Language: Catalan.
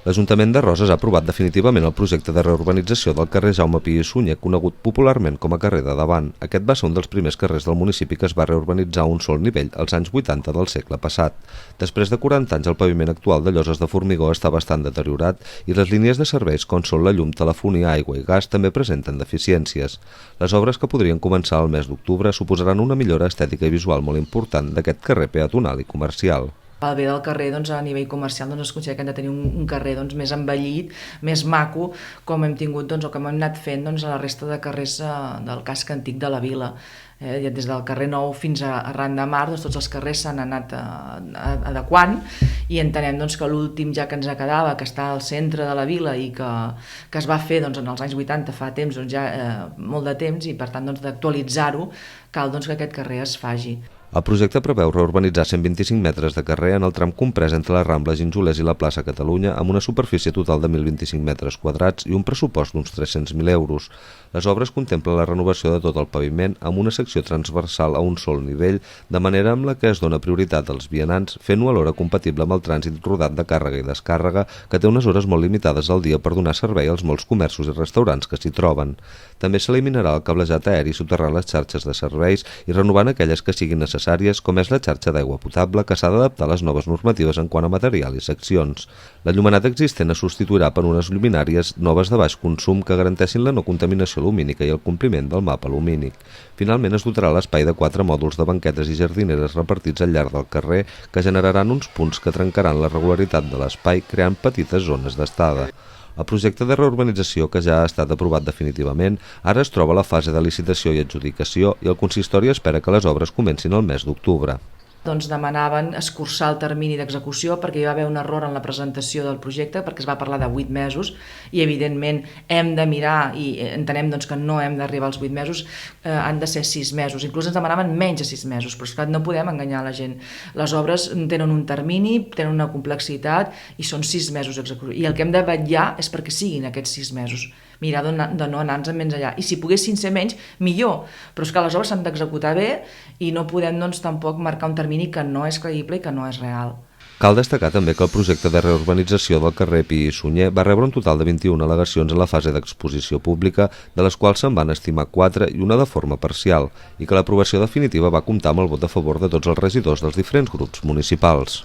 L'Ajuntament de Roses ha aprovat definitivament el projecte de reurbanització del carrer Jaume Pi i Sunyer, conegut popularment com a carrer de Davant. Aquest va ser un dels primers carrers del municipi que es va reurbanitzar a un sol nivell als anys 80 del segle passat. Després de 40 anys, el paviment actual de lloses de formigó està bastant deteriorat i les línies de serveis, com són la llum, telefonia, aigua i gas, també presenten deficiències. Les obres que podrien començar al mes d'octubre suposaran una millora estètica i visual molt important d'aquest carrer peatonal i comercial. El bé del carrer, a nivell comercial, es considera que hem de tenir un carrer més envellit, més maco, com hem tingut o com hem anat fent a la resta de carrers del casc antic de la vila. Des del carrer Nou fins a Arran de Mar, tots els carrers s'han anat adequant i entenem que l'últim ja que ens quedava, que està al centre de la vila i que es va fer en els anys 80, fa temps, ja molt de temps, i per tant d'actualitzar-ho cal que aquest carrer es faci. El projecte preveu reurbanitzar 125 metres de carrer en el tram comprès entre la Rambla Ginjolers i la plaça Catalunya amb una superfície total de 1.025 metres quadrats i un pressupost d'uns 300.000 euros. Les obres contemplen la renovació de tot el paviment amb una secció transversal a un sol nivell, de manera amb la que es dona prioritat als vianants, fent-ho alhora compatible amb el trànsit rodat de càrrega i descàrrega, que té unes hores molt limitades al dia per donar servei als molts comerços i restaurants que s'hi troben. També s'eliminarà el cablejat aeri soterrant les xarxes de serveis i renovant aquelles que siguin necessàries, com és la xarxa d'aigua potable, que s'ha d'adaptar a les noves normatives en quant a material i seccions. L'enllumenat existent es substituirà per unes lluminàries noves de baix consum que garanteixin la no contaminació lumínica i el compliment del mapa lumínic. Finalment es dotarà l'espai de 4 mòduls de banquetes i jardineres repartits al llarg del carrer que generaran uns punts que trencaran la regularitat de l'espai creant petites zones d'estada. El projecte de reurbanització, que ja ha estat aprovat definitivament, ara es troba a la fase de licitació i adjudicació i el consistori espera que les obres comencin el mes d'octubre. Demanaven escurçar el termini d'execució perquè hi va haver un error en la presentació del projecte, perquè es va parlar de 8 mesos i evidentment hem de mirar i entenem que no hem d'arribar als 8 mesos, han de ser 6 mesos, inclús ens demanaven menys de 6 mesos, però és que no podem enganyar la gent. Les obres tenen un termini, tenen una complexitat i són 6 mesos d'execució i el que hem de vetllar és perquè siguin aquests 6 mesos, mirar de no anar-nos menys allà, i si poguessin ser menys, millor, però és que les obres s'han d'executar bé i no podem tampoc marcar un termini que no és creïble i que no és real. Cal destacar també que el projecte de reurbanització del carrer Pi i Sunyer va rebre un total de 21 al·legacions en la fase d'exposició pública, de les quals se'n van estimar 4 i una de forma parcial, i que l'aprovació definitiva va comptar amb el vot a favor de tots els regidors dels diferents grups municipals.